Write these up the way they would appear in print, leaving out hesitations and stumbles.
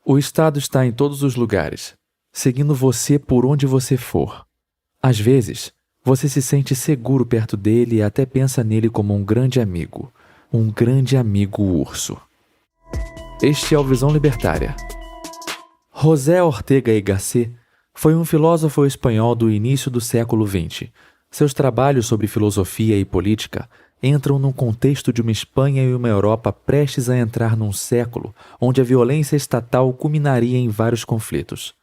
O Estado está em todos os lugares, seguindo você por onde você for. Às vezes, você se sente seguro perto dele e até pensa nele como um grande amigo urso. Este é o Visão Libertária. José Ortega y Gasset foi um filósofo espanhol do início do século XX. Seus trabalhos sobre filosofia e política entram num contexto de uma Espanha e uma Europa prestes a entrar num século onde a violência estatal culminaria em vários conflitos,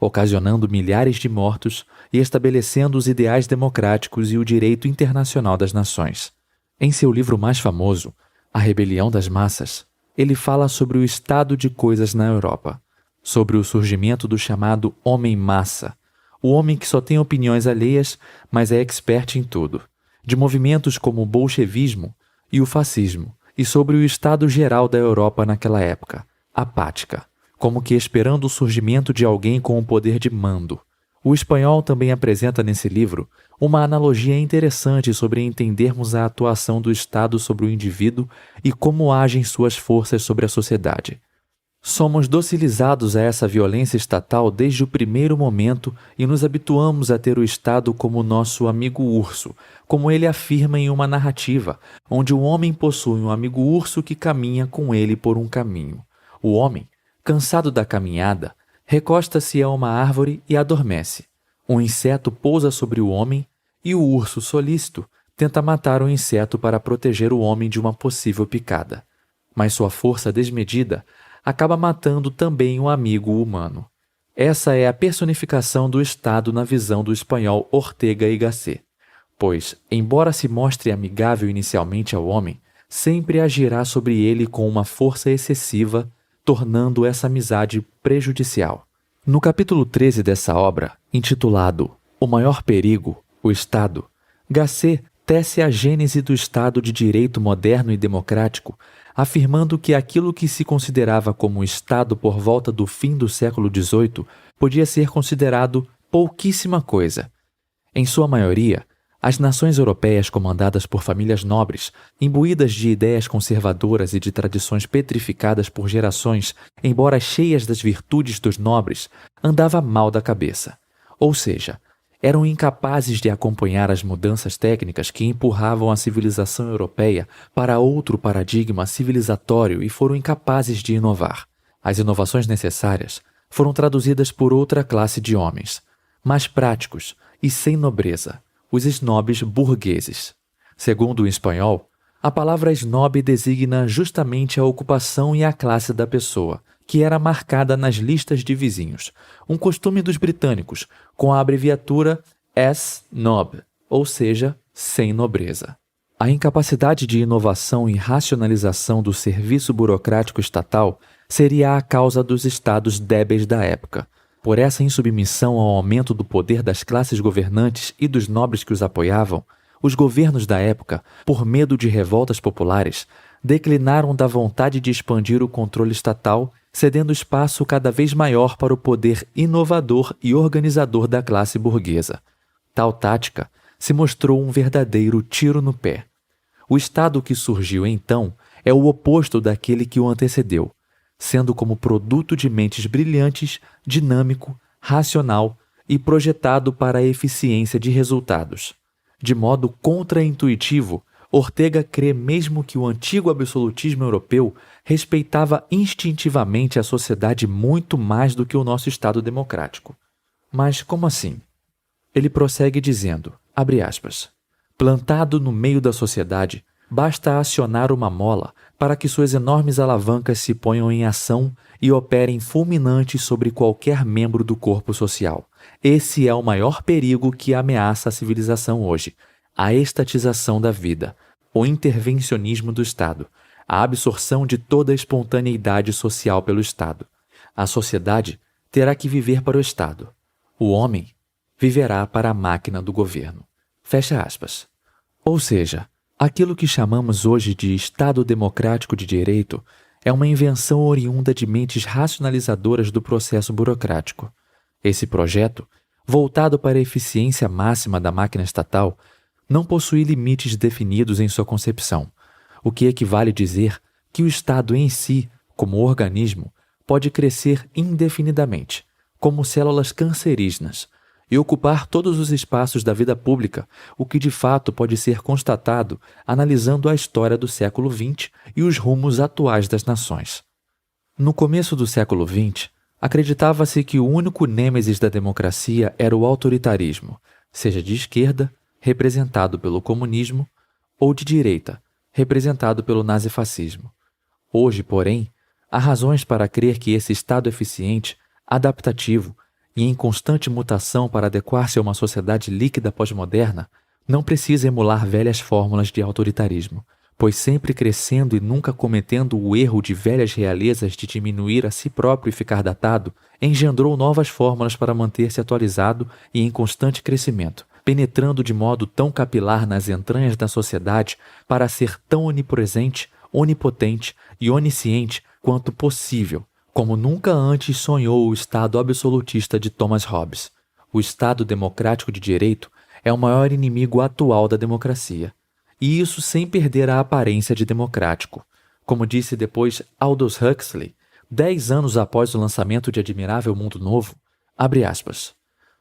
ocasionando milhares de mortos e estabelecendo os ideais democráticos e o direito internacional das nações. Em seu livro mais famoso, A Rebelião das Massas, ele fala sobre o estado de coisas na Europa, sobre o surgimento do chamado homem-massa, o homem que só tem opiniões alheias, mas é expert em tudo, de movimentos como o bolchevismo e o fascismo, e sobre o estado geral da Europa naquela época, apática, como que esperando o surgimento de alguém com o poder de mando. O espanhol também apresenta nesse livro uma analogia interessante sobre entendermos a atuação do Estado sobre o indivíduo e como agem suas forças sobre a sociedade. Somos docilizados a essa violência estatal desde o primeiro momento e nos habituamos a ter o Estado como nosso amigo urso, como ele afirma em uma narrativa, onde o homem possui um amigo urso que caminha com ele por um caminho. O homem, cansado da caminhada, recosta-se a uma árvore e adormece. Um inseto pousa sobre o homem e o urso, solícito, tenta matar o inseto para proteger o homem de uma possível picada. Mas sua força desmedida acaba matando também o amigo humano. Essa é a personificação do Estado na visão do espanhol Ortega y Gasset, pois, embora se mostre amigável inicialmente ao homem, sempre agirá sobre ele com uma força excessiva, tornando essa amizade prejudicial. No capítulo 13 dessa obra, intitulado O Maior Perigo, o Estado, Gasset tece a gênese do Estado de direito moderno e democrático, afirmando que aquilo que se considerava como Estado por volta do fim do século XVIII podia ser considerado pouquíssima coisa. Em sua maioria, as nações europeias comandadas por famílias nobres, imbuídas de ideias conservadoras e de tradições petrificadas por gerações, embora cheias das virtudes dos nobres, andava mal da cabeça. Ou seja, eram incapazes de acompanhar as mudanças técnicas que empurravam a civilização europeia para outro paradigma civilizatório e foram incapazes de inovar. As inovações necessárias foram traduzidas por outra classe de homens, mais práticos e sem nobreza, os snobs burgueses. Segundo o espanhol, a palavra snob designa justamente a ocupação e a classe da pessoa, que era marcada nas listas de vizinhos, um costume dos britânicos, com a abreviatura S-Nob, ou seja, sem nobreza. A incapacidade de inovação e racionalização do serviço burocrático estatal seria a causa dos estados débeis da época. Por essa insubmissão ao aumento do poder das classes governantes e dos nobres que os apoiavam, os governos da época, por medo de revoltas populares, declinaram da vontade de expandir o controle estatal, cedendo espaço cada vez maior para o poder inovador e organizador da classe burguesa. Tal tática se mostrou um verdadeiro tiro no pé. O Estado que surgiu então é o oposto daquele que o antecedeu, sendo como produto de mentes brilhantes, dinâmico, racional e projetado para a eficiência de resultados. De modo contraintuitivo, Ortega crê mesmo que o antigo absolutismo europeu respeitava instintivamente a sociedade muito mais do que o nosso Estado democrático. Mas como assim? Ele prossegue dizendo, abre aspas, plantado no meio da sociedade, basta acionar uma mola para que suas enormes alavancas se ponham em ação e operem fulminantes sobre qualquer membro do corpo social. Esse é o maior perigo que ameaça a civilização hoje, a estatização da vida, o intervencionismo do Estado, a absorção de toda a espontaneidade social pelo Estado. A sociedade terá que viver para o Estado. O homem viverá para a máquina do governo. Fecha aspas. Ou seja, aquilo que chamamos hoje de Estado Democrático de Direito é uma invenção oriunda de mentes racionalizadoras do processo burocrático. Esse projeto, voltado para a eficiência máxima da máquina estatal, não possui limites definidos em sua concepção, o que equivale a dizer que o Estado em si, como organismo, pode crescer indefinidamente, como células cancerígenas, e ocupar todos os espaços da vida pública, o que de fato pode ser constatado analisando a história do século XX e os rumos atuais das nações. No começo do século XX, acreditava-se que o único nêmesis da democracia era o autoritarismo, seja de esquerda, representado pelo comunismo, ou de direita, representado pelo nazifascismo. Hoje, porém, há razões para crer que esse Estado eficiente, adaptativo e em constante mutação para adequar-se a uma sociedade líquida pós-moderna, não precisa emular velhas fórmulas de autoritarismo, pois sempre crescendo e nunca cometendo o erro de velhas realezas de diminuir a si próprio e ficar datado, engendrou novas fórmulas para manter-se atualizado e em constante crescimento, penetrando de modo tão capilar nas entranhas da sociedade para ser tão onipresente, onipotente e onisciente quanto possível, como nunca antes sonhou o Estado absolutista de Thomas Hobbes. O Estado democrático de direito é o maior inimigo atual da democracia, e isso sem perder a aparência de democrático. Como disse depois Aldous Huxley, 10 anos após o lançamento de Admirável Mundo Novo, abre aspas,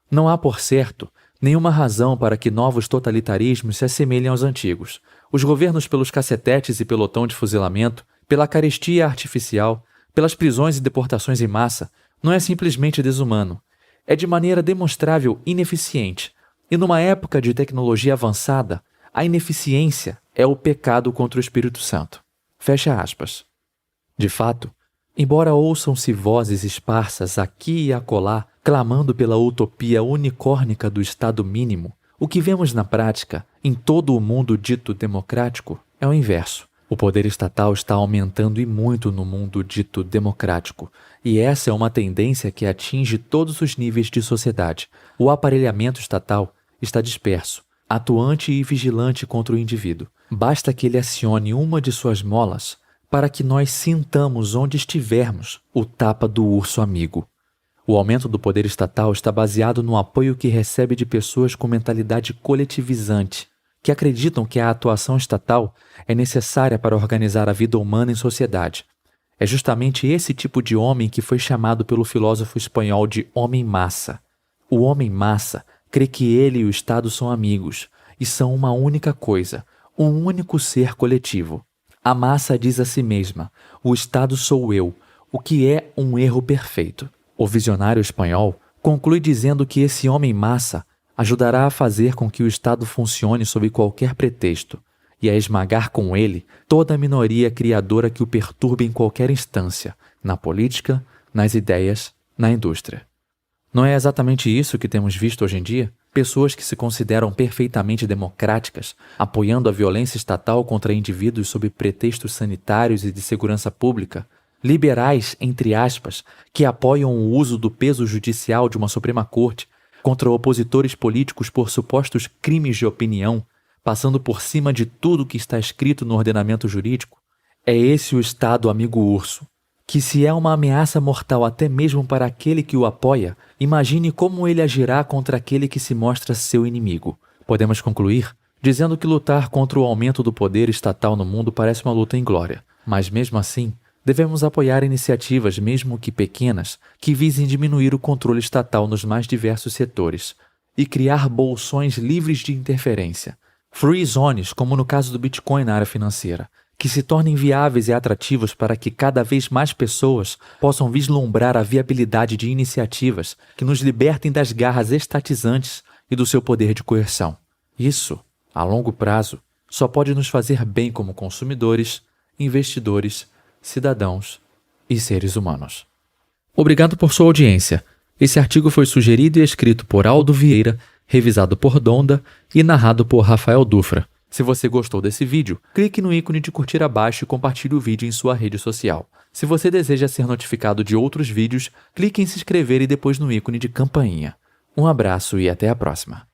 não há, por certo, nenhuma razão para que novos totalitarismos se assemelhem aos antigos. Os governos pelos cacetetes e pelotão de fuzilamento, pela carestia artificial, pelas prisões e deportações em massa, não é simplesmente desumano. É de maneira demonstrável ineficiente. E numa época de tecnologia avançada, a ineficiência é o pecado contra o Espírito Santo. Fecha aspas. De fato, embora ouçam-se vozes esparsas aqui e acolá, clamando pela utopia unicórnica do Estado mínimo, o que vemos na prática, em todo o mundo dito democrático, é o inverso. O poder estatal está aumentando e muito no mundo dito democrático, e essa é uma tendência que atinge todos os níveis de sociedade. O aparelhamento estatal está disperso, atuante e vigilante contra o indivíduo. Basta que ele acione uma de suas molas para que nós sintamos onde estivermos o tapa do urso amigo. O aumento do poder estatal está baseado no apoio que recebe de pessoas com mentalidade coletivizante, que acreditam que a atuação estatal é necessária para organizar a vida humana em sociedade. É justamente esse tipo de homem que foi chamado pelo filósofo espanhol de homem-massa. O homem-massa crê que ele e o Estado são amigos, e são uma única coisa, um único ser coletivo. A massa diz a si mesma, o Estado sou eu, o que é um erro perfeito. O visionário espanhol conclui dizendo que esse homem-massa ajudará a fazer com que o Estado funcione sob qualquer pretexto e a esmagar com ele toda a minoria criadora que o perturbe em qualquer instância, na política, nas ideias, na indústria. Não é exatamente isso que temos visto hoje em dia? Pessoas que se consideram perfeitamente democráticas, apoiando a violência estatal contra indivíduos sob pretextos sanitários e de segurança pública, liberais, entre aspas, que apoiam o uso do peso judicial de uma Suprema Corte contra opositores políticos por supostos crimes de opinião, passando por cima de tudo que está escrito no ordenamento jurídico. É esse o Estado amigo urso, que se é uma ameaça mortal até mesmo para aquele que o apoia, imagine como ele agirá contra aquele que se mostra seu inimigo. Podemos concluir dizendo que lutar contra o aumento do poder estatal no mundo parece uma luta inglória, mas mesmo assim, devemos apoiar iniciativas, mesmo que pequenas, que visem diminuir o controle estatal nos mais diversos setores e criar bolsões livres de interferência. Free zones, como no caso do Bitcoin na área financeira, que se tornem viáveis e atrativos para que cada vez mais pessoas possam vislumbrar a viabilidade de iniciativas que nos libertem das garras estatizantes e do seu poder de coerção. Isso, a longo prazo, só pode nos fazer bem como consumidores, investidores, cidadãos e seres humanos. Obrigado por sua audiência. Esse artigo foi sugerido e escrito por Aldo Vieira, revisado por Donda e narrado por Rafael Dufra. Se você gostou desse vídeo, clique no ícone de curtir abaixo e compartilhe o vídeo em sua rede social. Se você deseja ser notificado de outros vídeos, clique em se inscrever e depois no ícone de campainha. Um abraço e até a próxima.